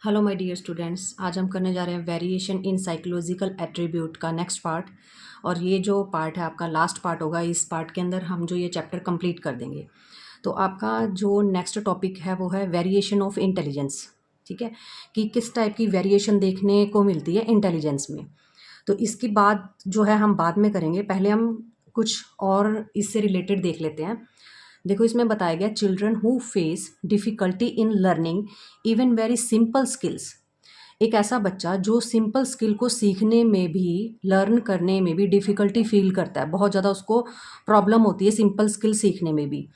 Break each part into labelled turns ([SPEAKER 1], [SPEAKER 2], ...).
[SPEAKER 1] Hello my dear students, आज हम करने जा रहे हैं वेरिएशन इन साइकोलॉजिकल एट्रीब्यूट का नेक्स्ट पार्ट। और ये जो पार्ट है आपका लास्ट पार्ट होगा। इस पार्ट के अंदर हम जो ये चैप्टर कंप्लीट कर देंगे। तो आपका जो नेक्स्ट टॉपिक है वो है वेरिएशन ऑफ इंटेलिजेंस। ठीक है, कि किस टाइप की वेरिएशन देखने को मिलती है इंटेलिजेंस में। तो इसकी बात जो है हम बाद में करेंगे, पहले हम कुछ और इससे रिलेटेड देख लेते हैं। देखो, इसमें बताया गया children who face difficulty in learning even very simple skills. एक ऐसा बच्चा जो सिंपल स्किल को सीखने में भी, लर्न करने में भी डिफ़िकल्टी फ़ील करता है, बहुत ज़्यादा उसको प्रॉब्लम होती है सिंपल स्किल सीखने में भी,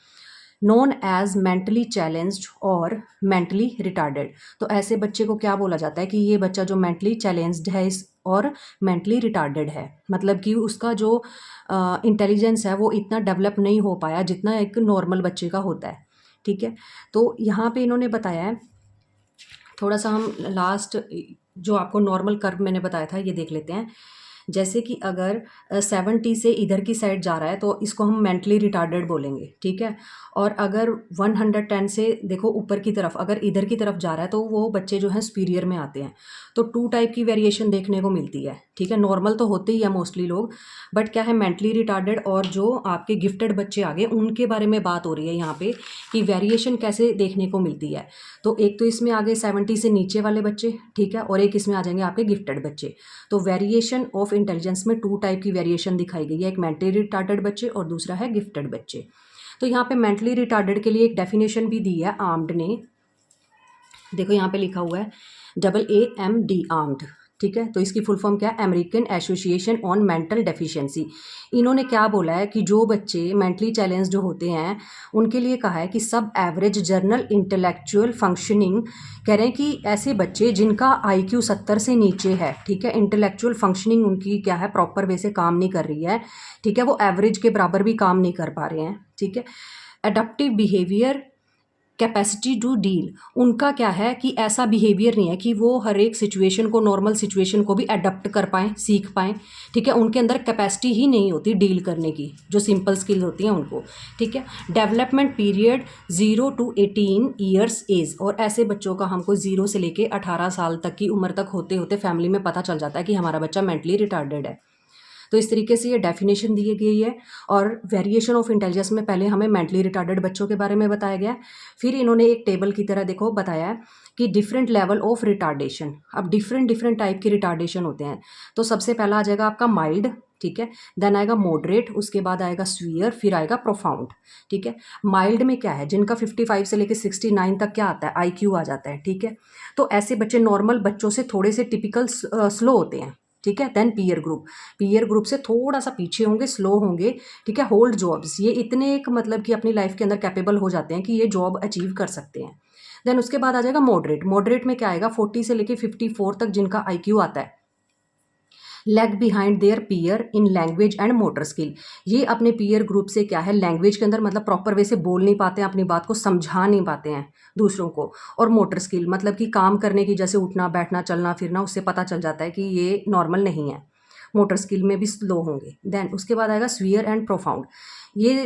[SPEAKER 1] नोन एज मेंटली चैलेंज्ड और मेंटली रिटार्डेड। तो ऐसे बच्चे को क्या बोला जाता है कि ये बच्चा जो मेंटली चैलेंज्ड है इस और मेंटली रिटार्डेड है, मतलब कि उसका जो इंटेलिजेंस है वो इतना डेवलप नहीं हो पाया जितना एक नॉर्मल बच्चे का होता है। ठीक है, तो यहाँ पे इन्होंने बताया है, थोड़ा सा हम लास्ट जो आपको नॉर्मल कर्व मैंने बताया था ये देख लेते हैं। जैसे कि अगर 70 से इधर की साइड जा रहा है तो इसको हम मेंटली रिटार्डेड बोलेंगे। ठीक है, और अगर 110 से देखो ऊपर की तरफ, अगर इधर की तरफ जा रहा है तो वो बच्चे जो हैं सुपीरियर में आते हैं। तो टू टाइप की वेरिएशन देखने को मिलती है। ठीक है, नॉर्मल तो होते ही है मोस्टली लोग, बट क्या है मेंटली रिटार्डेड और जो आपके गिफ्टेड बच्चे आ गए उनके बारे में बात हो रही है यहाँ पे कि वेरिएशन कैसे देखने को मिलती है। तो एक तो इसमें आ गए 70 से नीचे वाले बच्चे, ठीक है, और एक इसमें आ जाएंगे आपके गिफ्टेड बच्चे। तो वेरिएशन ऑफ इंटेलिजेंस में टू टाइप की वेरिएशन दिखाई गई है, एक मेंटली रिटार्डेड बच्चे और दूसरा है गिफ्टेड बच्चे। तो यहाँ पे मेंटली रिटार्डेड के लिए एक डेफिनेशन भी दी है आर्म्ड ने। देखो यहाँ पे लिखा हुआ है AAMD आर्म्ड। ठीक है, तो इसकी फुल फॉर्म क्या है? American association on mental deficiency. इन्होंने क्या बोला है कि जो बच्चे मेंटली चैलेंज जो होते हैं उनके लिए कहा है कि सब एवरेज जर्नल इंटेलेक्चुअल फंक्शनिंग, कह रहे हैं कि ऐसे बच्चे जिनका IQ 70 से नीचे है, ठीक है, इंटेलेक्चुअल फंक्शनिंग उनकी क्या है, प्रॉपर वे से काम नहीं कर रही है। ठीक है, वो एवरेज के बराबर भी काम नहीं कर पा रहे हैं। ठीक है, adaptive behaviour, capacity to deal, उनका क्या है कि ऐसा बिहेवियर नहीं है कि वो हर एक सिचुएशन को, नॉर्मल सिचुएशन को भी अडप्ट कर पाएँ, सीख पाएँ। ठीक है, उनके अंदर कैपेसिटी ही नहीं होती डील करने की, जो सिंपल स्किल होती हैं उनको। ठीक है, development period 0 to 18 years age, और ऐसे बच्चों का हमको 0 से लेके 18 साल तक की उम्र तक होते होते फैमिली में पता चल जाता है कि हमारा बच्चा मेंटली रिटार्डेड है। तो इस तरीके से ये डेफिनेशन दी गई है। और वेरिएशन ऑफ इंटेलिजेंस में पहले हमें मेंटली रिटार्डेड बच्चों के बारे में बताया गया, फिर इन्होंने एक टेबल की तरह देखो बताया है कि डिफरेंट लेवल ऑफ रिटार्डेशन। अब डिफरेंट डिफरेंट टाइप के रिटार्डेशन होते हैं। तो सबसे पहला आ जाएगा आपका माइल्ड, ठीक है, देन आएगा मॉडरेट, उसके बाद आएगा स्वीयर, फिर आएगा प्रोफाउंड। ठीक है, माइल्ड में क्या है, जिनका 55 से लेकर 69 तक क्या आता है, IQ आ जाता है। ठीक है, तो ऐसे बच्चे नॉर्मल बच्चों से थोड़े से टिपिकल स्लो होते हैं। ठीक है, देन पीयर ग्रुप से थोड़ा सा पीछे होंगे, स्लो होंगे। ठीक है, होल्ड जॉब्स, ये इतने एक मतलब कि अपनी लाइफ के अंदर कैपेबल हो जाते हैं कि ये जॉब अचीव कर सकते हैं। देन उसके बाद आ जाएगा मॉडरेट में क्या आएगा, 40 से लेके 54 तक जिनका IQ आता है। Lag behind there peer in language and motor skill, ये अपने पीयर ग्रुप से क्या है, लैंग्वेज के अंदर मतलब प्रॉपर वे से बोल नहीं पाते हैं, अपनी बात को समझा नहीं पाते हैं दूसरों को। और मोटर स्किल मतलब कि काम करने की, जैसे उठना बैठना चलना फिरना, उससे पता चल जाता है कि ये नॉर्मल नहीं है, मोटर स्किल में भी स्लो होंगे। देन उसके बाद आएगा स्वीयर एंड प्रोफाउंड। ये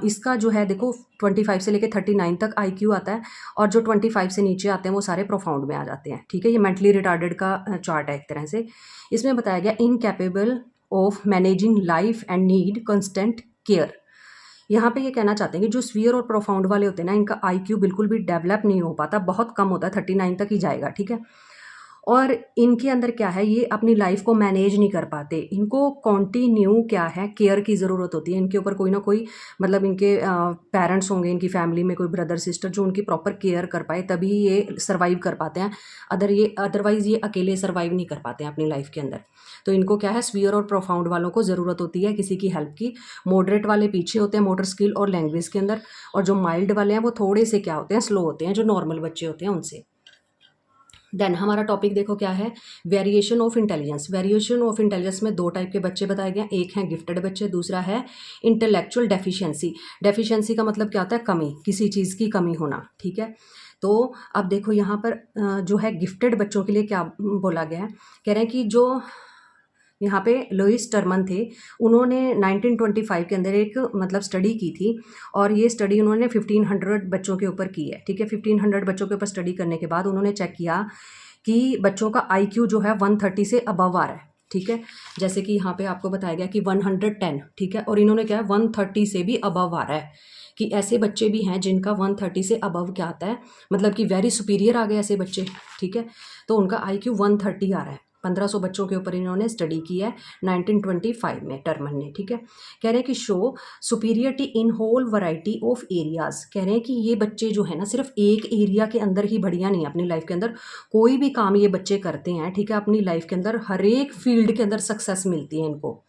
[SPEAKER 1] इसका जो है देखो 25 से लेकर 39 तक IQ आता है, और जो 25 से नीचे आते हैं वो सारे प्रोफाउंड में आ जाते हैं। ठीक है, ये मेंटली रिटार्डेड का चार्ट है एक तरह से। इसमें बताया गया incapable of managing life and need constant care. यहाँ पे ये कहना चाहते हैं कि जो स्वीयर और प्रोफाउंड वाले होते हैं ना, इनका IQ बिल्कुल भी डेवलप नहीं हो पाता, बहुत कम होता है, 39 तक ही जाएगा। ठीक है, और इनके अंदर क्या है, ये अपनी लाइफ को मैनेज नहीं कर पाते, इनको कॉन्टिन्यू क्या है, केयर की ज़रूरत होती है। इनके ऊपर कोई ना कोई मतलब इनके पेरेंट्स होंगे, इनकी फैमिली में कोई ब्रदर सिस्टर जो उनकी प्रॉपर केयर कर पाए, तभी ये सर्वाइव कर पाते हैं। अदरवाइज़ ये अकेले सर्वाइव नहीं कर पाते हैं अपनी लाइफ के अंदर। तो इनको क्या है, स्वीयर और प्रोफाउंड वालों को ज़रूरत होती है किसी की हेल्प की। मॉडरेट वाले पीछे होते हैं मोटर स्किल और लैंग्वेज के अंदर, और जो माइल्ड वाले हैं वो थोड़े से क्या होते हैं, स्लो होते हैं, जो नॉर्मल बच्चे होते हैं उनसे। देन हमारा टॉपिक देखो क्या है, variation of intelligence. Variation of intelligence में दो टाइप के बच्चे बताए गए हैं, एक है गिफ्टेड बच्चे, दूसरा है इंटेलेक्चुअल डेफिशिएंसी। डेफिशिएंसी का मतलब क्या होता है, कमी, किसी चीज़ की कमी होना। ठीक है, तो अब देखो यहाँ पर जो है गिफ्टेड बच्चों के लिए क्या बोला गया है, कह रहे हैं कि जो यहाँ पे लुईस टर्मन थे, उन्होंने 1925 के अंदर एक मतलब स्टडी की थी, और ये स्टडी उन्होंने 1500 बच्चों के ऊपर की है, ठीक है। 1500 बच्चों के ऊपर स्टडी करने के बाद उन्होंने चेक किया कि बच्चों का IQ जो है 130 से अबव आ रहा है, ठीक है। जैसे कि यहाँ पे आपको बताया गया कि 110, ठीक है, और इन्होंने क्या है 130 से भी अबव आ रहा है, कि ऐसे बच्चे भी हैं जिनका 130 से अबव क्या आता है, मतलब कि वेरी सुपीरियर आ गए ऐसे बच्चे, ठीक है। तो उनका IQ 130 आ रहा है। 1500 बच्चों के ऊपर इन्होंने स्टडी की है 1925 में, टर्मन ने, ठीक है। कह रहे हैं कि show superiority in whole variety of areas. कह रहे हैं कि ये बच्चे जो है ना सिर्फ एक एरिया के अंदर ही बढ़िया नहीं है, अपनी लाइफ के अंदर कोई भी काम ये बच्चे करते हैं, ठीक है, अपनी लाइफ के अंदर हर एक फील्ड के अंदर सक्सेस मिलती है इनको,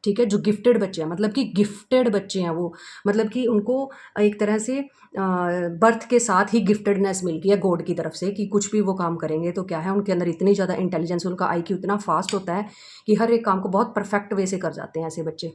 [SPEAKER 1] ठीक है। जो गिफ्टेड बच्चे हैं, मतलब कि गिफ्टेड बच्चे हैं वो, मतलब कि उनको एक तरह से बर्थ के साथ ही गिफ्टेडनेस मिल गई है गॉड की तरफ से, कि कुछ भी वो काम करेंगे तो क्या है उनके अंदर इतनी ज़्यादा इंटेलिजेंस, उनका IQ इतना फास्ट होता है कि हर एक काम को बहुत परफेक्ट वे से कर जाते हैं ऐसे बच्चे।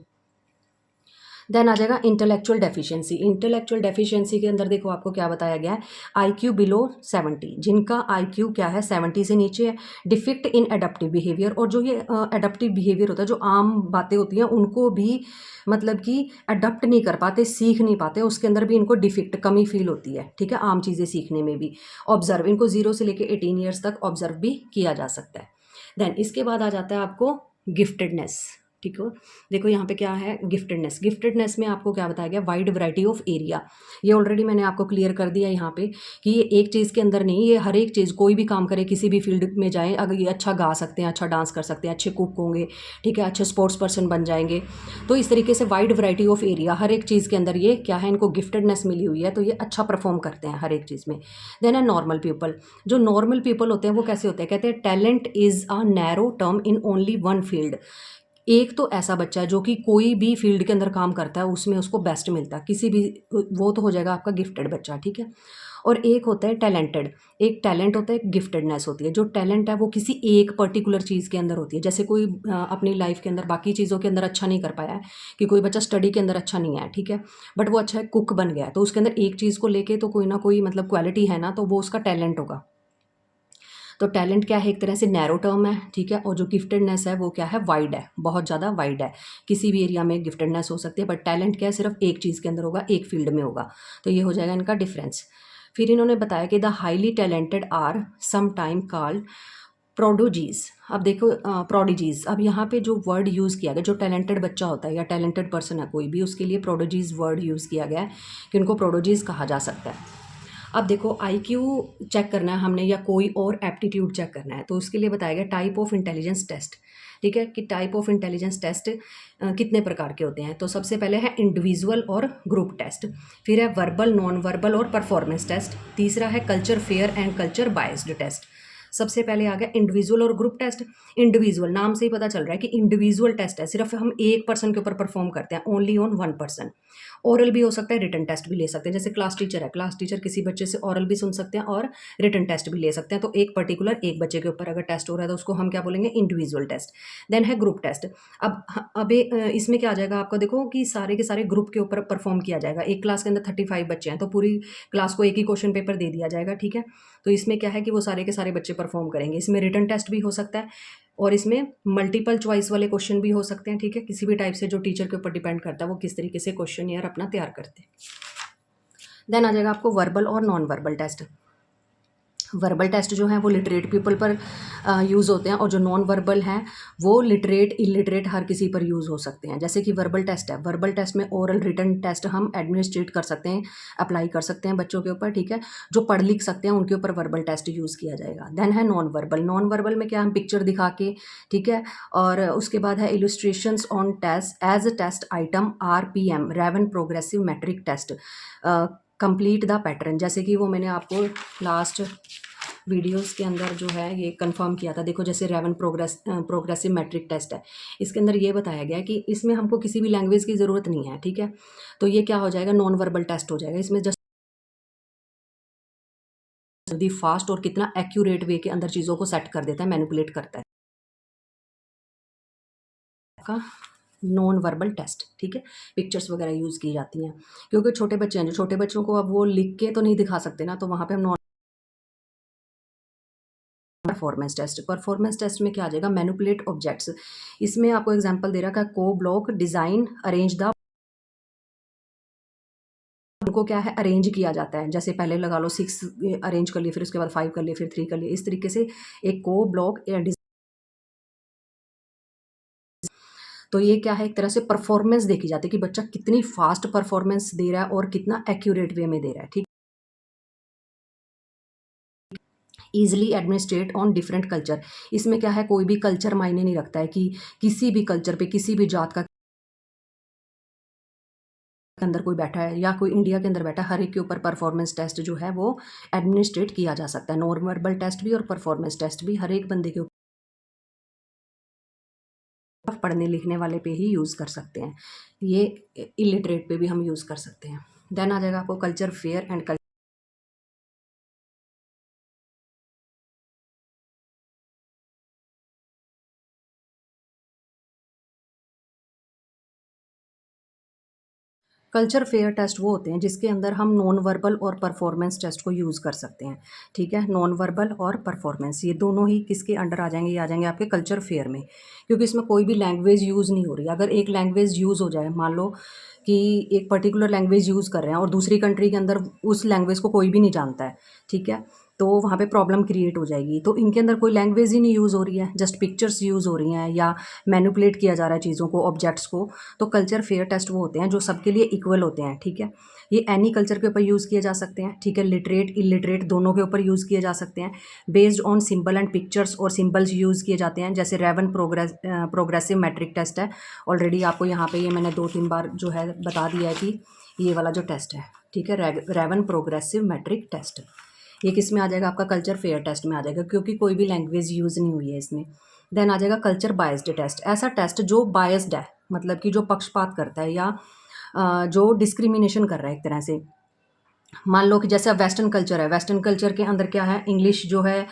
[SPEAKER 1] देन आ जाएगा इंटेलेक्चुअल डेफिशिएंसी। इंटेलेक्चुअल डेफिशिएंसी के अंदर देखो आपको क्या बताया गया है, IQ बिलो 70, जिनका IQ क्या है 70 से नीचे है। डिफिक्ट इन एडप्टिव बिहेवियर, और जो ये एडप्टिव बिहेवियर होता है, जो आम बातें होती हैं उनको भी मतलब कि अडप्ट नहीं कर पाते, सीख नहीं पाते, उसके अंदर भी इनको डिफिक्ट कमी फील होती है, ठीक है, आम चीज़ें सीखने में भी। ऑब्जर्व, इनको 0 से लेकर 18 ईयर्स तक ऑब्जर्व भी किया जा सकता है। देन इसके बाद आ जाता है आपको गिफ्टेडनेस, ठीक है। देखो यहाँ पे क्या है गिफ्टेडनेस। गिफ्टेडनेस में आपको क्या बताया गया, वाइड वैरायटी ऑफ एरिया। ये ऑलरेडी मैंने आपको क्लियर कर दिया यहाँ पे कि ये एक चीज़ के अंदर नहीं, ये हर एक चीज़, कोई भी काम करे, किसी भी फील्ड में जाए, अगर ये अच्छा गा सकते हैं, अच्छा डांस कर सकते हैं, अच्छे कुक होंगे, ठीक है, अच्छे स्पोर्ट्स पर्सन बन जाएंगे। तो इस तरीके से वाइड वैरायटी ऑफ एरिया, हर एक चीज़ के अंदर ये क्या है, इनको गिफ्टेडनेस मिली हुई है, तो ये अच्छा परफॉर्म करते हैं हर एक चीज़ में। देन है नॉर्मल पीपल। जो नॉर्मल पीपल होते हैं वो कैसे होते हैं, कहते हैं talent is a narrow term in only one field. एक तो ऐसा बच्चा है जो कि कोई भी फील्ड के अंदर काम करता है उसमें उसको बेस्ट मिलता है, किसी भी, वो तो हो जाएगा आपका गिफ्टेड बच्चा, ठीक है। और एक होता है टैलेंटेड। एक टैलेंट होता है, एक गिफ्टेडनेस होती है। जो टैलेंट है वो किसी एक पर्टिकुलर चीज़ के अंदर होती है, जैसे कोई अपनी लाइफ के अंदर बाकी चीज़ों के अंदर अच्छा नहीं कर पाया है, कि कोई बच्चा स्टडी के अंदर अच्छा नहीं है, ठीक है, बट वो अच्छा है, कुक बन गया है, तो उसके अंदर एक चीज़ को लेके तो कोई ना कोई मतलब क्वालिटी है ना, तो वो उसका टैलेंट होगा। तो टैलेंट क्या है, एक तरह से नैरो टर्म है, ठीक है। और जो गिफ्टेडनेस है वो क्या है, वाइड है, बहुत ज़्यादा वाइड है, किसी भी एरिया में गिफ्टेडनेस हो सकती है, बट टैलेंट क्या है, सिर्फ एक चीज़ के अंदर होगा, एक फील्ड में होगा। तो ये हो जाएगा इनका डिफरेंस। फिर इन्होंने बताया कि the highly talented are some time called prodigies. अब देखो प्रोडिजीज, अब यहाँ पे जो वर्ड यूज़ किया गया, जो टैलेंटेड बच्चा होता है या टैलेंटेड पर्सन है कोई भी, उसके लिए प्रोडोजीज वर्ड यूज़ किया गया है कि उनको प्रोडोजीज कहा जा सकता है। अब देखो IQ चेक करना है हमने या कोई और एप्टीट्यूड चेक करना है, तो उसके लिए बताया गया टाइप ऑफ इंटेलिजेंस टेस्ट, ठीक है, कि टाइप ऑफ इंटेलिजेंस टेस्ट कितने प्रकार के होते हैं। तो सबसे पहले है इंडिविजुअल और ग्रुप टेस्ट, फिर है वर्बल, नॉन वर्बल और परफॉर्मेंस टेस्ट, तीसरा है culture fair and culture biased test. सबसे पहले आ गया इंडिविजुअल और ग्रुप टेस्ट। इंडिविजुअल नाम से ही पता चल रहा है कि इंडिविजुअल टेस्ट है, सिर्फ हम एक पर्सन के ऊपर परफॉर्म करते हैं, only on one person. Oral भी हो सकता है, रिटन टेस्ट भी ले सकते हैं, जैसे क्लास टीचर है, क्लास टीचर किसी बच्चे से ओरल भी सुन सकते हैं और रिटन टेस्ट भी ले सकते हैं। तो एक पर्टिकुलर एक बच्चे के ऊपर अगर टेस्ट हो रहा है तो उसको हम क्या बोलेंगे, इंडिविजुअल टेस्ट। देन है ग्रुप टेस्ट। अब इसमें क्या आ जाएगा आपका, देखो कि सारे के सारे ग्रुप के ऊपर परफॉर्म किया जाएगा। एक क्लास के अंदर 35 बच्चे हैं तो पूरी क्लास को एक ही क्वेश्चन पेपर दे दिया जाएगा, ठीक है। तो इसमें क्या है कि वो सारे के सारे बच्चे परफॉर्म करेंगे। इसमें रिटन टेस्ट भी हो सकता है और इसमें मल्टीपल चॉइस वाले क्वेश्चन भी हो सकते हैं, ठीक है, किसी भी टाइप से, जो टीचर के ऊपर डिपेंड करता है वो किस तरीके से क्वेश्चन यार अपना तैयार करते हैं। देन आ जाएगा आपको वर्बल और non verbal test. Verbal test जो है वो लिटरेट पीपल पर यूज़ होते हैं और जो नॉन वर्बल हैं वो लिटरेट इलिटरेट हर किसी पर यूज़ हो सकते हैं। जैसे कि वर्बल टेस्ट है, वर्बल टेस्ट में ओरल रिटन टेस्ट हम एडमिनिस्ट्रेट कर सकते हैं, अप्लाई कर सकते हैं बच्चों के ऊपर, ठीक है। जो पढ़ लिख सकते हैं उनके ऊपर वर्बल टेस्ट यूज़ किया जाएगा। देन है नॉन वर्बल। नॉन वर्बल में क्या, हम पिक्चर दिखा के, ठीक है, और उसके बाद है illustrations on test as a test item RPM Raven progressive matrix test complete the pattern. जैसे कि वो मैंने आपको लास्ट वीडियोस के अंदर जो है ये कंफर्म किया था। देखो जैसे रेवन प्रोग्रेसिव मैट्रिक टेस्ट है, इसके अंदर ये बताया गया है कि इसमें हमको किसी भी लैंग्वेज की ज़रूरत नहीं है, ठीक है। तो ये क्या हो जाएगा, नॉन वर्बल टेस्ट हो जाएगा। इसमें जस्ट जल्दी फास्ट और कितना एक्यूरेट वे के अंदर चीज़ों को सेट कर देता है, मैनिपुलेट करता है का नॉन वर्बल टेस्ट, ठीक है। पिक्चर्स वगैरह यूज़ की जाती हैं क्योंकि छोटे बच्चे हैं, जो छोटे बच्चों को अब वो लिख के तो नहीं दिखा सकते ना, तो वहाँ पे हम non performance test. Performance test में क्या आ जाएगा, मैनिपुलेट ऑब्जेक्ट्स। इसमें आपको एग्जांपल दे रहा है को ब्लॉक डिज़ाइन अरेंज द, उनको क्या है अरेंज किया जाता है, जैसे पहले लगा लो 6 अरेंज कर लिए, फिर उसके बाद 5 कर लिए, फिर 3 कर लिए, इस तरीके से एक को ब्लॉक। तो ये क्या है, एक तरह से परफॉर्मेंस देखी जाती है कि बच्चा कितनी फास्ट परफॉर्मेंस दे रहा है और कितना एक्यूरेट वे में दे रहा है। ठीक, easily administrate on different culture. इसमें क्या है, कोई भी कल्चर मायने नहीं रखता है कि किसी भी कल्चर पे, किसी भी जात का अंदर कोई बैठा है या कोई इंडिया के अंदर बैठा है, हर एक के ऊपर परफॉर्मेंस टेस्ट जो है वो एडमिनिस्ट्रेट किया जा सकता है। नॉन वर्बल टेस्ट भी और परफॉर्मेंस टेस्ट भी हर एक बंदे के ऊपर पढ़ने लिखने वाले पे ही यूज़ कर सकते हैं, ये इलिटरेट पे भी हम यूज़ कर सकते हैं। देन आ जाएगा आपको culture fair and culture fair test वो होते हैं जिसके अंदर हम नॉन वर्बल और परफॉर्मेंस टेस्ट को यूज़ कर सकते हैं। ठीक है, नॉन वर्बल और परफॉर्मेंस ये दोनों ही किसके अंडर आ जाएंगे, ये आ जाएंगे आपके कल्चर फेयर में, क्योंकि इसमें कोई भी लैंग्वेज यूज़ नहीं हो रही। अगर एक लैंग्वेज यूज़ हो जाए, मान लो कि एक पर्टिकुलर लैंग्वेज यूज़ कर रहे हैं और दूसरी कंट्री के अंदर उस लैंग्वेज को कोई भी नहीं जानता है, ठीक है, तो वहाँ पे प्रॉब्लम क्रिएट हो जाएगी। तो इनके अंदर कोई लैंग्वेज ही नहीं यूज़ हो रही है, जस्ट पिक्चर्स यूज़ हो रही हैं या मैनिपुलेट किया जा रहा है चीज़ों को, ऑब्जेक्ट्स को। तो कल्चर फेयर टेस्ट वो होते हैं जो सबके लिए इक्वल होते हैं। ठीक है, ये एनी कल्चर के ऊपर यूज़ किए जा सकते हैं। ठीक है, लिटरेट इलिटरेट दोनों के ऊपर यूज़ किए जा सकते हैं। Based on symbol and pictures और सिंबल्स यूज़ किए जाते हैं, जैसे रेवन प्रोग्रेसिव मैट्रिक टेस्ट है। ऑलरेडी आपको यहाँ पे ये मैंने 2-3 बार जो है बता दिया है कि ये वाला जो टेस्ट है, ठीक है, रेवन प्रोग्रेसिव मैट्रिक टेस्ट, ये किस में आ जाएगा, आपका कल्चर फेयर टेस्ट में आ जाएगा, क्योंकि कोई भी लैंग्वेज यूज़ नहीं हुई है इसमें। देन आ जाएगा कल्चर बायस्ड टेस्ट। ऐसा टेस्ट जो बायस्ड है, मतलब कि जो पक्षपात करता है या जो डिस्क्रिमिनेशन कर रहा है एक तरह से। मान लो कि जैसे अब वेस्टर्न कल्चर है, वेस्टर्न कल्चर के अंदर क्या है, इंग्लिश जो है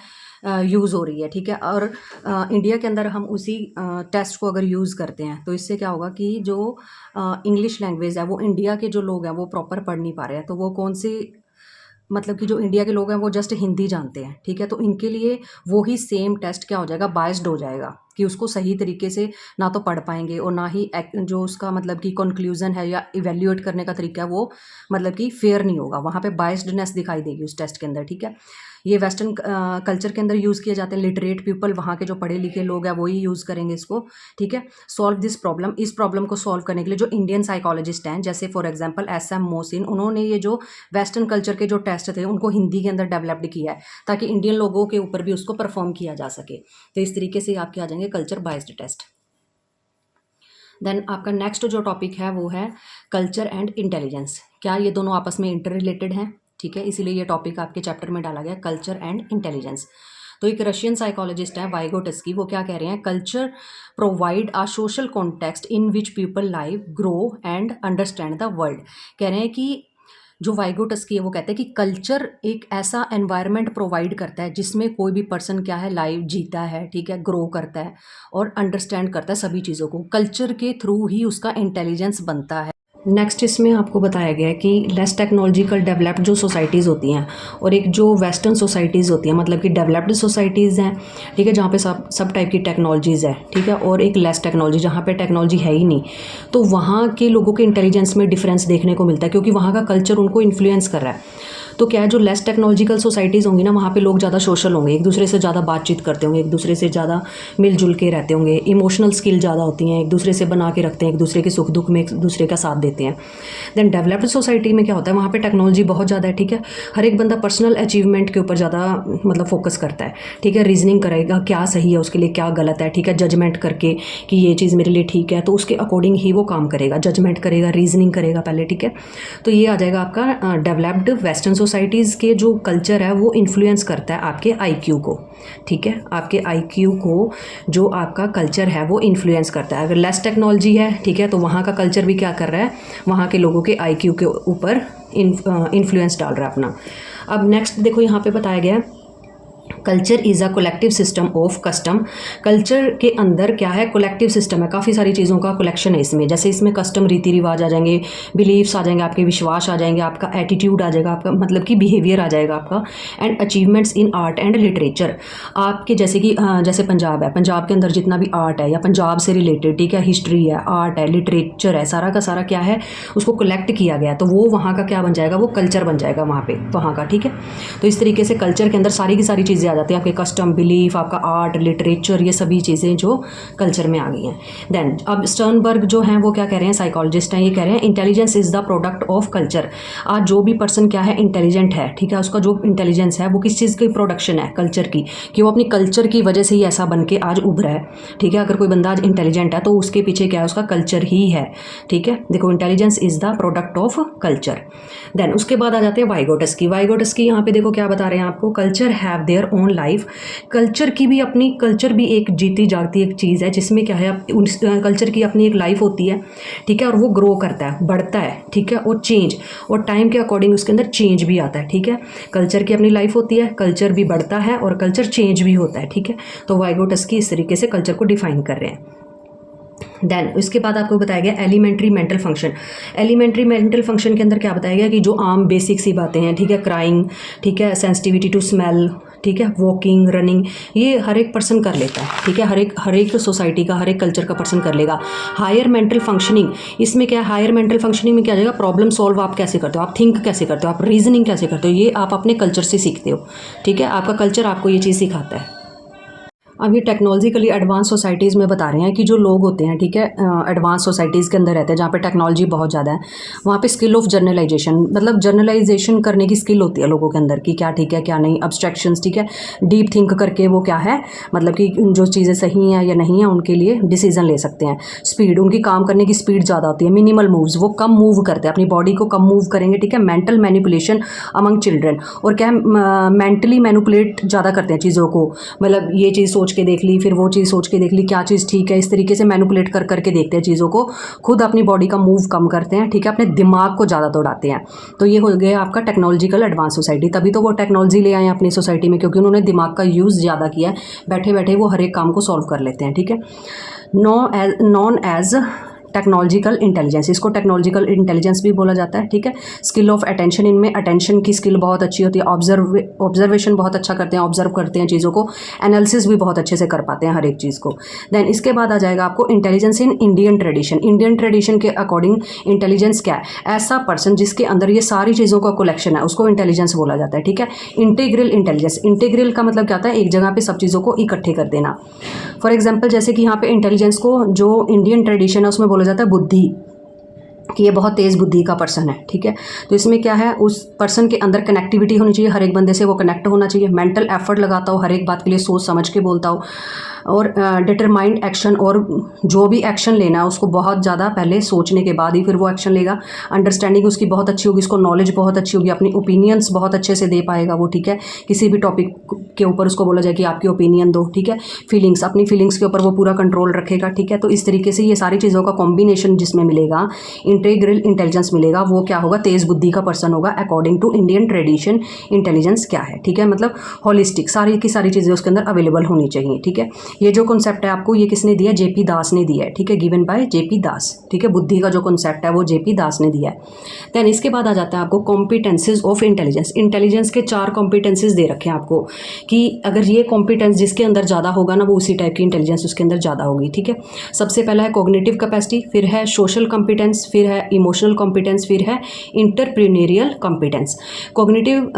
[SPEAKER 1] यूज़ हो रही है। ठीक है, और इंडिया के अंदर हम उसी टेस्ट को अगर यूज़ करते हैं तो इससे क्या होगा कि जो इंग्लिश लैंग्वेज है वो इंडिया के जो लोग हैं वो प्रॉपर पढ़ नहीं पा रहे हैं, तो वो कौन सी, मतलब कि जो इंडिया के लोग हैं वो जस्ट हिंदी जानते हैं। ठीक है, तो इनके लिए वो ही सेम टेस्ट क्या हो जाएगा, बायस्ड हो जाएगा, कि उसको सही तरीके से ना तो पढ़ पाएंगे और ना ही जो उसका मतलब कि कंक्लूजन है या इवेल्यूएट करने का तरीका है वो मतलब कि फेयर नहीं होगा, वहाँ पे बायस्डनेस दिखाई देगी उस टेस्ट के अंदर। ठीक है, ये वेस्टर्न कल्चर के अंदर यूज़ किए जाते हैं। लिटरेट पीपल, वहाँ के जो पढ़े लिखे लोग हैं वही यूज़ करेंगे इसको। ठीक है, सॉल्व दिस प्रॉब्लम, इस प्रॉब्लम को सॉल्व करने के लिए जो इंडियन साइकोलॉजिस्ट हैं, जैसे फॉर एग्जांपल SM मोहसिन, उन्होंने ये जो वेस्टर्न कल्चर के जो टेस्ट थे उनको हिंदी के अंदर डेवलप्ड किया है ताकि इंडियन लोगों के ऊपर भी उसको परफॉर्म किया जा सके। तो इस तरीके से आपके आ जाएंगे कल्चर बायस्ड टेस्ट। देन आपका नेक्स्ट जो टॉपिक है वो है कल्चर एंड इंटेलिजेंस। क्या ये दोनों आपस में इंटर रिलेटेड हैं? ठीक है, इसीलिए ये टॉपिक आपके चैप्टर में डाला गया, कल्चर एंड इंटेलिजेंस। तो एक रशियन साइकोलॉजिस्ट है वाइगोटस्की, वो क्या कह रहे हैं, culture provide a social context in which people live grow and understand the world. कह रहे हैं कि जो वाइगोटस्की है वो कहते हैं कि कल्चर एक ऐसा एनवायरनमेंट प्रोवाइड करता है जिसमें कोई भी पर्सन क्या है, लाइव जीता है, ठीक है, ग्रो करता है और अंडरस्टैंड करता है सभी चीज़ों को। कल्चर के थ्रू ही उसका इंटेलिजेंस बनता है। नेक्स्ट इसमें आपको बताया गया है कि लेस टेक्नोलॉजिकल डेवलप्ड जो सोसाइटीज़ होती हैं और एक जो वेस्टर्न सोसाइटीज़ होती हैं, मतलब कि डेवलप्ड सोसाइटीज़ हैं, ठीक है, जहाँ पे सब टाइप की टेक्नोलॉजीज़ है, ठीक है, और एक लेस टेक्नोलॉजी जहाँ पे टेक्नोलॉजी है ही नहीं, तो वहाँ के लोगों के इंटेलिजेंस में डिफरेंस देखने को मिलता है, क्योंकि वहाँ का कल्चर उनको इन्फ्लुएंस कर रहा है। तो क्या है, जो लेस टेक्नोलॉजिकल सोसाइटीज़ होंगी ना, वहाँ पे लोग ज़्यादा सोशल होंगे, एक दूसरे से ज़्यादा बातचीत करते होंगे, एक दूसरे से ज़्यादा मिलजुल के रहते होंगे, इमोशनल स्किल ज़्यादा होती हैं, एक दूसरे से बना के रखते हैं, एक दूसरे के सुख दुख में एक दूसरे का साथ देते हैं। देन डेवलप्ड सोसाइटी में क्या होता है, वहाँ पे टेक्नोलॉजी बहुत ज़्यादा है, ठीक है, हर एक बंदा पर्सनल अचीवमेंट के ऊपर ज़्यादा मतलब फोकस करता है, ठीक है, रीजनिंग करेगा क्या सही है उसके लिए, क्या गलत है, ठीक है, जजमेंट करके कि ये चीज़ मेरे लिए ठीक है, तो उसके अकॉर्डिंग ही वो काम करेगा, जजमेंट करेगा, रीजनिंग करेगा पहले, ठीक है। तो ये आ जाएगा आपका डेवलप्ड वेस्टर्न सोसाइटीज़ के जो कल्चर है वो इन्फ्लुएंस करता है आपके IQ को, ठीक है, आपके IQ को जो आपका कल्चर है वो इन्फ्लुएंस करता है। अगर लेस टेक्नोलॉजी है, ठीक है, तो वहाँ का कल्चर भी क्या कर रहा है, वहाँ के लोगों के IQ के ऊपर इन्फ्लुएंस डाल रहा है अपना। अब नेक्स्ट देखो यहाँ पे बताया गया है culture is a collective system of custom. Culture के अंदर क्या है, कोलेक्टिव सिस्टम है, काफ़ी सारी चीज़ों का कलेक्शन है इसमें। जैसे इसमें कस्टम रीति रिवाज आ जाएंगे, बिलीव्स आ जाएंगे, आपके विश्वास आ जाएंगे, आपका एटीट्यूड आ जाएगा, आपका मतलब कि बिहेवियर आ जाएगा आपका, and achievements in art and literature. आपके जैसे कि जैसे पंजाब है, पंजाब के अंदर जितना भी आर्ट है या पंजाब से रिलेटेड, ठीक है, हिस्ट्री है, आर्ट है, लिटरेचर है, सारा का सारा क्या है, उसको कलेक्ट किया गया, तो वो वहाँ का क्या बन जाएगा, वो कल्चर बन जाएगा वहाँ पे वहाँ का, ठीक है। तो इस तरीके से कल्चर के अंदर सारी की सारी चीज़ें आ जाती हैं, आपके कस्टम, बिलीफ, आपका आर्ट, लिटरेचर, ये सभी चीज़ें जो कल्चर में आ गई हैं। देन अब स्टर्नबर्ग जो हैं वो क्या कह रहे हैं, साइकोलॉजिस्ट हैं, ये कह रहे हैं intelligence is the product of culture. आज जो भी पर्सन क्या है, इंटेलिजेंट है, ठीक है, उसका जो इंटेलिजेंस है वो किस चीज़ की प्रोडक्शन है, कल्चर की, कि वो अपनी कल्चर की वजह से ही ऐसा बन के आज उभरा है, ठीक है। अगर कोई बंदा आज इंटेलिजेंट है तो उसके पीछे क्या है, उसका कल्चर ही है, ठीक है। देखो, intelligence is the product of culture. Then उसके बाद आ जाते हैं वाइगोटस्की। वाइगोटस्की यहाँ पे देखो क्या बता रहे हैं आपको, culture have their own life. Culture की भी अपनी, कल्चर भी एक जीती जागती एक चीज़ है जिसमें क्या है, उस कल्चर की अपनी एक लाइफ होती है, ठीक है, और वो ग्रो करता है, बढ़ता है, ठीक है, और चेंज और टाइम के अकॉर्डिंग उसके अंदर चेंज भी आता है, ठीक है। कल्चर की अपनी लाइफ होती है, कल्चर भी बढ़ता है और कल्चर चेंज भी होता है, ठीक है। तो वाइगोटस्की इस तरीके से कल्चर को डिफाइन कर रहे हैं। देन उसके बाद आपको बताया गया elementary mental function. Elementary mental function के अंदर क्या बताया गया कि जो आम बेसिक सी बातें हैं, ठीक है, क्राइंग, ठीक है, सेंसिटिविटी टू स्मेल, ठीक है, वॉकिंग, रनिंग, ये हर एक पर्सन कर लेता है, ठीक है, हर एक सोसाइटी का, हर एक कल्चर का पर्सन कर लेगा। हायर मेंटल फंक्शनिंग, इसमें क्या है, हायर मेंटल फंक्शनिंग में क्या आ जाएगा, प्रॉब्लम सॉल्व आप कैसे करते हो, आप थिंक कैसे करते हो, आप रीजनिंग कैसे करते हो, ये आप अपने कल्चर से सीखते हो, ठीक है, आपका कल्चर आपको ये चीज़ सिखाता है। अब ये टेक्नोलॉजिकली एडवांस सोसाइटीज़ में बता रहे हैं कि जो लोग होते हैं, ठीक है, एडवांस सोसाइटीज़ के अंदर रहते हैं जहाँ पे टेक्नोलॉजी बहुत ज़्यादा है, वहाँ पे स्किल ऑफ जर्नलाइजेशन, मतलब जर्नलाइजेशन करने की स्किल होती है लोगों के अंदर कि क्या ठीक है क्या नहीं, अब्स्ट्रैक्शंस, ठीक है, डीप थिंक करके वो क्या है, मतलब कि जो चीज़ें सही हैं या नहीं हैं उनके लिए डिसीजन ले सकते हैं। स्पीड, उनकी काम करने की स्पीड ज़्यादा होती है। मिनिमल मूव्स, वो कम मूव करते हैं, अपनी बॉडी को कम मूव करेंगे, ठीक है। मेंटल मैनिपुलेशन अमंग चिल्ड्रन, और क्या मेंटली मैनिपुलेट ज़्यादा करते हैं चीज़ों को, मतलब ये चीज़ सोच के देख ली, फिर वो चीज़ सोच के देख ली, क्या चीज़ ठीक है, इस तरीके से मैनिपुलेट कर करके देखते हैं चीज़ों को, खुद अपनी बॉडी का मूव कम करते हैं, ठीक है, अपने दिमाग को ज़्यादा दौड़ाते हैं। तो ये हो गया आपका टेक्नोलॉजिकल एडवांस सोसाइटी। तभी तो वो टेक्नोलॉजी ले आए अपनी सोसाइटी में, क्योंकि उन्होंने दिमाग का यूज़ ज़्यादा किया है, बैठे बैठे वो हर एक काम को सॉल्व कर लेते हैं, ठीक है। नॉन एज टेक्नोलॉजिकल इंटेलिजेंस, इसको टेक्नोलॉजिकल इंटेलिजेंस भी बोला जाता है, ठीक है। स्किल ऑफ अटेंशन, इनमें अटेंशन की स्किल बहुत अच्छी होती है, ऑब्जर्वेशन बहुत अच्छा करते हैं, ऑब्जर्व करते हैं चीज़ों को, एनालिसिस भी बहुत अच्छे से कर पाते हैं हर एक चीज़ को। देन इसके बाद आ जाएगा आपको intelligence in Indian tradition. Indian tradition के अकॉर्डिंग इंटेलिजेंस क्या है, ऐसा पर्सन जिसके अंदर ये सारी चीज़ों का कलेक्शन है, उसको इंटेलिजेंस बोला जाता है, ठीक है। इंटीग्रल इंटेलिजेंस, इंटीग्रल का मतलब क्या होता है, एक जगह पे सब चीज़ों को इकट्ठे कर देना। फॉर एग्जाम्पल जैसे कि यहाँ पे इंटेलिजेंस को जो इंडियन ट्रेडिशन है उसमें बोला जाता है बुद्धि, कि ये बहुत तेज़ बुद्धि का पर्सन है, ठीक है। तो इसमें क्या है, उस पर्सन के अंदर कनेक्टिविटी होनी चाहिए, हर एक बंदे से वो कनेक्ट होना चाहिए, मेंटल एफर्ट लगाता हो, हर एक बात के लिए सोच समझ के बोलता हो, और डिटरमाइंड एक्शन, और जो भी एक्शन लेना है उसको बहुत ज़्यादा पहले सोचने के बाद ही फिर वो एक्शन लेगा। अंडरस्टैंडिंग उसकी बहुत अच्छी होगी, उसको नॉलेज बहुत अच्छी होगी, अपनी ओपिनियंस बहुत अच्छे से दे पाएगा वो, ठीक है। किसी भी टॉपिक के ऊपर उसको बोला जाए कि आपकी ओपिनियन दो, ठीक है। फीलिंग्स, अपनी फीलिंग्स के ऊपर वो पूरा कंट्रोल रखेगा, ठीक है। तो इस तरीके से ये सारी चीज़ों का कॉम्बिनेशन जिसमें मिलेगा, इंटीग्रल इंटेलिजेंस मिलेगा, वो क्या होगा, तेज़ बुद्धि का पर्सन होगा according to Indian tradition. Intelligence क्या है, ठीक है, मतलब होलिस्टिक, सारी की सारी चीज़ें उसके अंदर अवेलेबल होनी चाहिए, ठीक है। ये जो कॉन्सेप्ट है आपको, ये किसने दिया, जेपी दास ने दिया है, ठीक है, गिवन बाय जेपी दास, ठीक है। बुद्धि का जो कॉन्सेप्ट है वो जेपी दास ने दिया है। देन इसके बाद आ जाता है आपको कॉम्पिटेंसेज ऑफ इंटेलिजेंस। इंटेलिजेंस के 4 कॉम्पिटेंसेज दे रखे हैं आपको, कि अगर ये कॉम्पिटेंस जिसके अंदर ज़्यादा होगा ना, वो उसी टाइप की इंटेलिजेंस उसके अंदर ज़्यादा होगी, ठीक है। सबसे पहला है कॉग्निटिव कैपेसिटी, फिर है सोशल कॉम्पिटेंस, फिर है इमोशनल कॉम्पिटेंस, फिर है इंटरप्रेन्योरियल कॉम्पिटेंस। कॉग्निटिव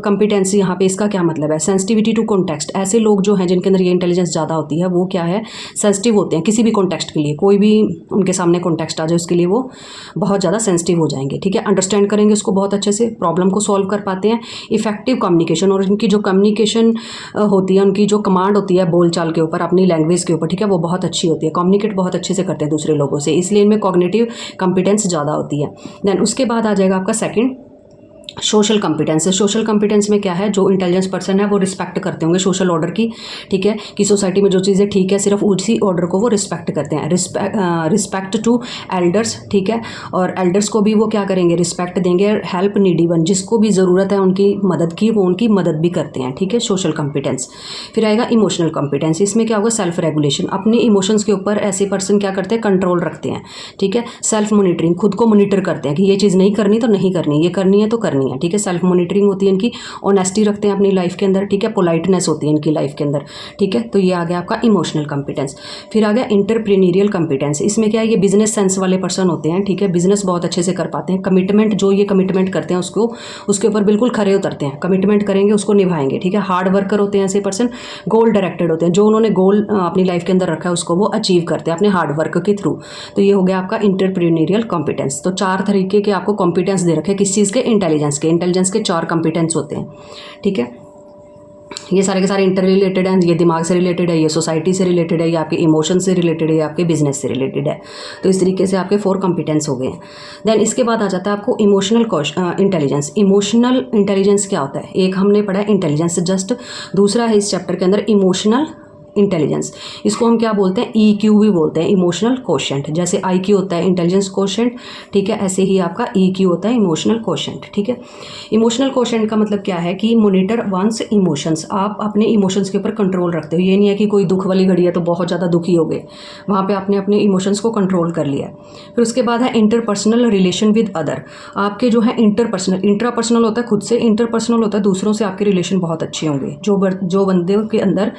[SPEAKER 1] कॉम्पिटेंस यहाँ पे इसका क्या मतलब है, सेंसिटिविटी टू कॉन्टेक्स्ट। ऐसे लोग जो हैं जिनके अंदर ये इंटेलिजेंस ज़्यादा होती है, वो क्या है, सेंसिटिव होते हैं किसी भी कॉन्टेक्स्ट के लिए, कोई भी उनके सामने कॉन्टेक्स्ट आ जाए उसके लिए वो बहुत ज़्यादा सेंसिटिव हो जाएंगे, ठीक है। अंडरस्टैंड करेंगे उसको बहुत अच्छे से, प्रॉब्लम को सॉल्व कर पाते हैं। इफेक्टिव कम्युनिकेशन, और इनकी जो कम्युनिकेशन होती है, उनकी जो कमांड होती है बोलचाल के ऊपर, अपनी लैंग्वेज के ऊपर, ठीक है, वो बहुत अच्छी होती है, कम्युनिकेट बहुत अच्छे से करते हैं दूसरे लोगों से, इसलिए इनमें कॉग्निटिव कॉम्पिटेंस ज़्यादा होती है। देन उसके बाद आ जाएगा आपका सेकंड सोशल कॉम्पिटेंस है। सोशल कॉम्पिटेंस में क्या है, जो इंटेलिजेंस पर्सन है वो रिस्पेक्ट करते होंगे सोशल ऑर्डर की, ठीक है, कि सोसाइटी में जो चीज़ें ठीक है सिर्फ उसी ऑर्डर को वो रिस्पेक्ट करते हैं। रिस्पेक्ट टू एल्डर्स, ठीक है, और एल्डर्स को भी वो क्या करेंगे, रिस्पेक्ट देंगे। हेल्प नीडी वन, जिसको भी ज़रूरत है उनकी मदद की, वो उनकी मदद भी करते हैं, ठीक है, सोशल कॉम्पिटेंस। फिर आएगा इमोशनल कॉम्पिटेंस। इसमें क्या होगा, सेल्फ रेगुलेशन, अपने इमोशंस के ऊपर ऐसे पर्सन क्या करते हैं, कंट्रोल रखते हैं, ठीक है। सेल्फ मॉनिटरिंग, खुद को मॉनिटर करते हैं कि ये चीज़ नहीं करनी तो नहीं करनी, ये करनी है तो करनी है, ठीक है। सेल्फ मॉनिटरिंग होती है इनकी। ऑनेस्टी रखते हैं अपनी लाइफ के अंदर, ठीक है। पोलाइटनेस होती है इनकी लाइफ के अंदर, ठीक है। तो ये आ गया आपका इमोशनल कॉम्पिटेंस। फिर आ गया इंटरप्रेन्योरियल कॉम्पिटेंस। इसमें क्या है, ये बिजनेस सेंस वाले पर्सन होते हैं, ठीक है, बिजनेस बहुत अच्छे से कर पाते हैं। कमिटमेंट, जो ये कमिटमेंट करते हैं उसको, उसके ऊपर बिल्कुल खरे उतरते हैं, कमिटमेंट करेंगे उसको निभाएंगे, ठीक है। हार्ड वर्कर होते हैं ऐसे पर्सन। गोल डायरेक्टेड होते हैं, जो उन्होंने गोल अपनी लाइफ के अंदर रखा है उसको वो अचीव करते हैं अपने हार्ड वर्क के थ्रू। तो ये हो गया आपका इंटरप्रेन्योरियल कॉम्पिटेंस। तो 4 तरीके के आपको कॉम्पिटेंस दे रखे, किस चीज़ के, इंटेलिजेंस के। इंटेलिजेंस के 4 कॉम्पिटेंस होते हैं, ठीक है। ये सारे के सारे इंटर रिलेटेड हैं, ये दिमाग से रिलेटेड है, ये सोसाइटी से रिलेटेड है, ये आपके इमोशन से रिलेटेड है, ये आपके बिजनेस से रिलेटेड है। तो इस तरीके से आपके 4 कॉम्पिटेंस हो गए हैं। देन इसके बाद आ जाता है आपको इमोशनल इंटेलिजेंस। इमोशनल इंटेलिजेंस क्या होता है, एक हमने पढ़ा है इंटेलिजेंस जस्ट, दूसरा है इस चैप्टर के अंदर इमोशनल इंटेलिजेंस। इसको हम क्या बोलते हैं, EQ भी बोलते हैं, इमोशनल कोशेंट। जैसे IQ होता है इंटेलिजेंस कोशेंट, ठीक है, ऐसे ही आपका EQ होता है इमोशनल कोशेंट, ठीक है। इमोशनल कोशेंट का मतलब क्या है कि मोनिटर वंस इमोशंस, आप अपने इमोशंस के ऊपर कंट्रोल रखते हो। ये नहीं है कि कोई दुख वाली घड़ी है तो बहुत ज़्यादा दुखी हो गए, वहाँ पे आपने अपने इमोशंस को कंट्रोल कर लिया। फिर उसके बाद है इंटरपर्सनल रिलेशन विद अदर। आपके जो है इंटरपर्सनल, इंट्रापर्सनल होता है खुद से, इंटरपर्सनल होता है दूसरों से आपके रिलेशन बहुत अच्छे होंगे, जो बंदे के अंदर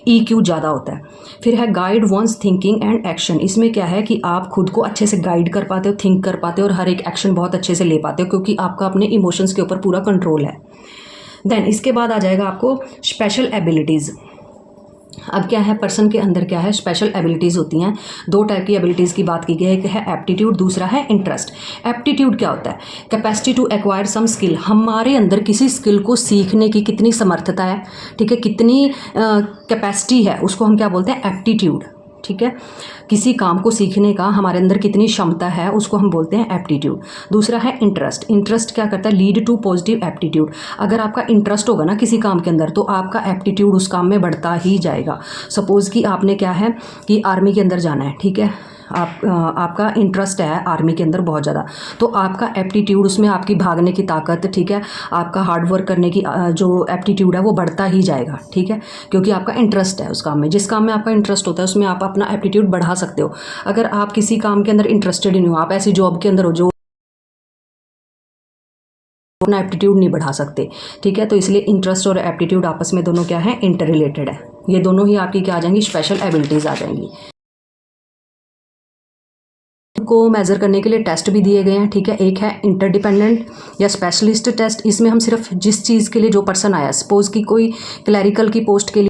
[SPEAKER 1] EQ ज़्यादा होता है। फिर है guide one's thinking and action. इसमें क्या है कि आप खुद को अच्छे से गाइड कर पाते हो, थिंक कर पाते हो और हर एक एक्शन बहुत अच्छे से ले पाते हो, क्योंकि आपका अपने इमोशंस के ऊपर पूरा कंट्रोल है। देन इसके बाद आ जाएगा आपको स्पेशल एबिलिटीज़। अब क्या है, पर्सन के अंदर क्या है, स्पेशल एबिलिटीज़ होती हैं। 2 टाइप की एबिलिटीज़ की बात की गई है, एक है एप्टीट्यूड, दूसरा है इंटरेस्ट। एप्टीट्यूड क्या होता है, capacity to acquire some skill, हमारे अंदर किसी स्किल को सीखने की कितनी समर्थता है, ठीक है, कितनी कैपेसिटी है, उसको हम क्या बोलते हैं, एप्टीट्यूड, ठीक है। किसी काम को सीखने का हमारे अंदर कितनी क्षमता है उसको हम बोलते हैं एप्टीट्यूड। दूसरा है इंटरेस्ट। इंटरेस्ट क्या करता है, लीड टू पॉजिटिव एप्टीट्यूड। अगर आपका इंटरेस्ट होगा ना किसी काम के अंदर तो आपका एप्टीट्यूड उस काम में बढ़ता ही जाएगा। सपोज़ कि आपने क्या है कि आर्मी के अंदर जाना है, ठीक है, आपका इंटरेस्ट है आर्मी के अंदर बहुत ज़्यादा, तो आपका एप्टीट्यूड उसमें, आपकी भागने की ताकत, ठीक है, आपका हार्ड वर्क करने की जो एप्टीट्यूड है वो बढ़ता ही जाएगा, ठीक है, क्योंकि आपका इंटरेस्ट है उस काम में। जिस काम में आपका इंटरेस्ट होता है उसमें आप अपना एप्टीट्यूड बढ़ा सकते हो। अगर आप किसी काम के अंदर इंटरेस्टेड नहीं हो, आप ऐसी जॉब के अंदर हो जो अपना एप्टीट्यूड नहीं बढ़ा सकते, ठीक है। तो इसलिए इंटरेस्ट और एप्टीट्यूड आपस में दोनों क्या है, इंटर रिलेटेड है। ये दोनों ही आपकी क्या आ जाएंगी, स्पेशल एबिलिटीज़ आ जाएंगी। को मेज़र करने के लिए टेस्ट भी दिए गए हैं, ठीक है। एक है इंटरडिपेंडेंट या स्पेशलिस्ट टेस्ट। इसमें हम सिर्फ जिस चीज़ के लिए जो पर्सन आया, सपोज कि कोई क्लैरिकल की पोस्ट के लिए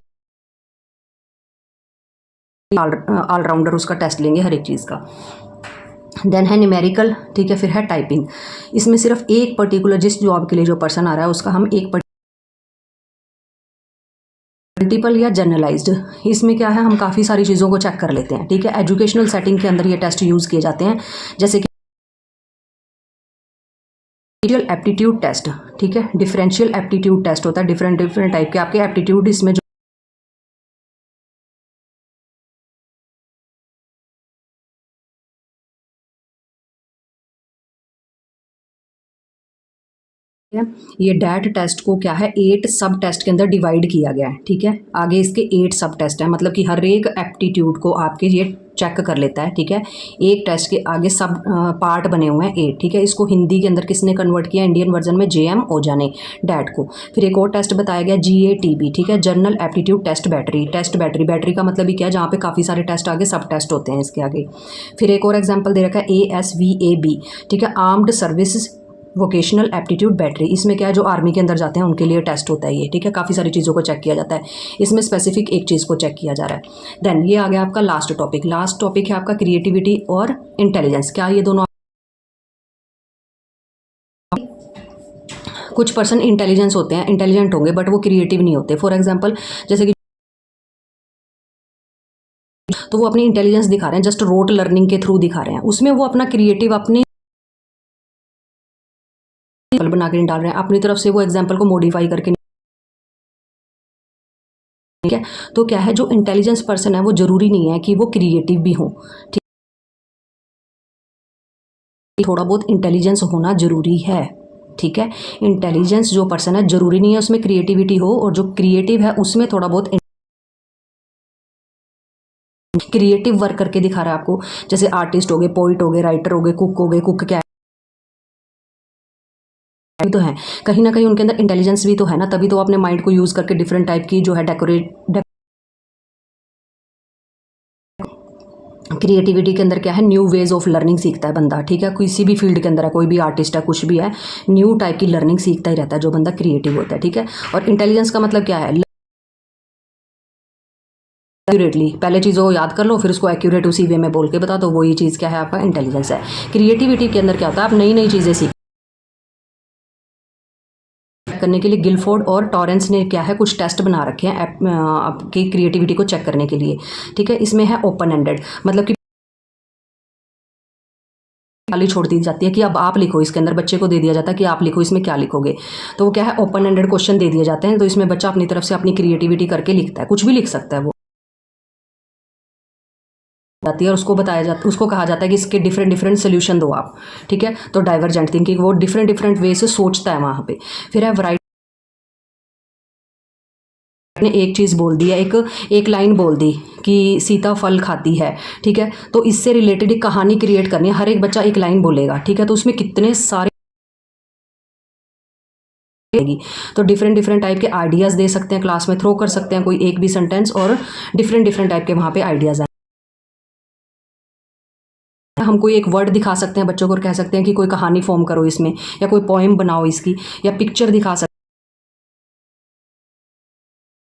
[SPEAKER 1] ऑलराउंडर, उसका टेस्ट लेंगे हर एक चीज़ का। देन है न्यूमेरिकल, ठीक है। फिर है टाइपिंग। इसमें सिर्फ एक पर्टिकुलर जिस जॉब के लिए जो पर्सन आ रहा है उसका हम एक मल्टीपल या जनरलाइज्ड। इसमें क्या है, हम काफ़ी सारी चीज़ों को चेक कर लेते हैं, ठीक है। एजुकेशनल सेटिंग के अंदर ये टेस्ट यूज़ किए जाते हैं, जैसे कि एप्टीट्यूड टेस्ट, ठीक है। डिफरेंशियल एप्टीट्यूड टेस्ट होता है, डिफरेंट टाइप के आपके एप्टीट्यूड इसमें है। ये डैट टेस्ट को क्या है, 8 सब टेस्ट के अंदर डिवाइड किया गया है, ठीक है। आगे इसके 8 सब टेस्ट हैं, मतलब कि हर एक एप्टीट्यूड को आपके ये चेक कर लेता है, ठीक है। एक टेस्ट के आगे सब पार्ट बने हुए हैं 8, ठीक है। इसको हिंदी के अंदर किसने कन्वर्ट किया, इंडियन वर्जन में JM ओझा ने, डैट को। फिर एक और टेस्ट बताया गया GATB, ठीक है, general aptitude test battery. Test battery, battery का मतलब ही क्या है, जहाँ पे काफ़ी सारे टेस्ट आगे सब टेस्ट होते हैं इसके आगे। फिर एक और एग्जाम्पल दे रखा है ASVAB, ठीक है, armed service vocational aptitude battery. इसमें क्या है, जो आर्मी के अंदर जाते हैं उनके लिए टेस्ट होता है ये, ठीक है। काफ़ी सारी चीज़ों को चेक किया जाता है, इसमें स्पेसिफिक एक चीज़ को चेक किया जा रहा है। देन ये आ गया आपका लास्ट टॉपिक। लास्ट टॉपिक है आपका क्रिएटिविटी और इंटेलिजेंस। क्या ये दोनों, कुछ पर्सन इंटेलिजेंस होते हैं, इंटेलिजेंट होंगे बट वो क्रिएटिव नहीं होते। फॉर एग्जाम्पल जैसे कि तो वो अपनी इंटेलिजेंस दिखा रहे हैं, जस्ट रोट लर्निंग के थ्रू दिखा रहे हैं, उसमें वो अपना क्रिएटिव अपनी बना के नहीं डाल रहे हैं, अपनी तरफ से वो एग्जाम्पल को मॉडिफाई करके, ठीक है। तो क्या है, जो इंटेलिजेंस पर्सन है वो ज़रूरी नहीं है कि वो क्रिएटिव भी हो, ठीक, थोड़ा बहुत इंटेलिजेंस होना ज़रूरी है, ठीक है। इंटेलिजेंस जो पर्सन है ज़रूरी नहीं है उसमें क्रिएटिविटी हो, और जो क्रिएटिव है उसमें थोड़ा बहुत क्रिएटिव वर्क करके दिखा रहा है आपको। जैसे आर्टिस्ट हो गए, पोइट हो गए, राइटर हो गए, कुक हो गए, कुक क्या भी तो है, कहीं ना कहीं उनके अंदर इंटेलिजेंस भी तो है ना, तभी तो अपने माइंड को यूज़ करके डिफरेंट टाइप की जो है क्रिएटिविटी के अंदर क्या है, न्यू वेज ऑफ लर्निंग सीखता है बंदा, ठीक है। किसी भी फील्ड के अंदर है, कोई भी आर्टिस्ट है, कुछ भी है, न्यू टाइप की लर्निंग सीखता ही रहता है जो बंदा क्रिएटिव होता है, ठीक है। और इंटेलिजेंस का मतलब क्या है, एक्यूरेटली, पहले चीज़ों को याद कर लो फिर उसको एक्यूरेट उसी वे में बोल के बता दो, वही चीज़ क्या है, आपका इंटेलिजेंस है। क्रिएटिविटी के अंदर क्या होता है, आप नई नई चीज़ें सीख करने के लिए गिलफोर्ड और टॉरेंस ने क्या है कुछ टेस्ट बना रखे हैं आपकी क्रिएटिविटी को चेक करने के लिए, ठीक है। इसमें है ओपन एंडेड, मतलब कि खाली छोड़ दी जाती है कि अब आप लिखो, इसके अंदर बच्चे को दे दिया जाता है कि आप लिखो इसमें क्या लिखोगे, तो वो क्या है ओपन एंडेड क्वेश्चन दे दिए जाते हैं, तो इसमें बच्चा अपनी तरफ से अपनी क्रिएटिविटी करके लिखता है, कुछ भी लिख सकता है वो जाती है, और उसको बताया जाता, उसको कहा जाता है कि इसके डिफरेंट डिफरेंट सोल्यूशन दो आप, ठीक है। तो डाइवर्जेंट थिंकिंग, वो डिफरेंट डिफरेंट वे से सोचता है वहाँ पे। फिर है वराइटी, ने एक चीज़ बोल दी है, एक लाइन बोल दी कि सीता फल खाती है, ठीक है। तो इससे रिलेटेड एक कहानी क्रिएट करनी है, हर एक बच्चा एक लाइन बोलेगा, ठीक है। तो उसमें कितने सारे, तो डिफरेंट डिफरेंट टाइप के आइडियाज़ दे सकते हैं, क्लास में थ्रो कर सकते हैं कोई एक भी सेंटेंस, और डिफरेंट डिफरेंट टाइप के वहाँ पे आइडियाज़ हैं। हम कोई एक वर्ड दिखा सकते हैं बच्चों को और कह सकते हैं कि कोई कहानी फॉर्म करो इसमें, या कोई पोएम बनाओ इसकी, या पिक्चर दिखा सकते,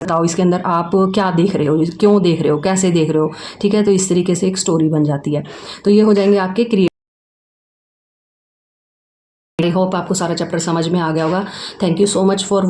[SPEAKER 1] बताओ इसके अंदर आप क्या देख रहे हो, क्यों देख रहे हो, कैसे देख रहे हो, ठीक है। तो इस तरीके से एक स्टोरी बन जाती है। तो ये हो जाएंगे आपके क्रिएट। आई होप आपको सारा चैप्टर समझ में आ गया होगा। Thank you so much for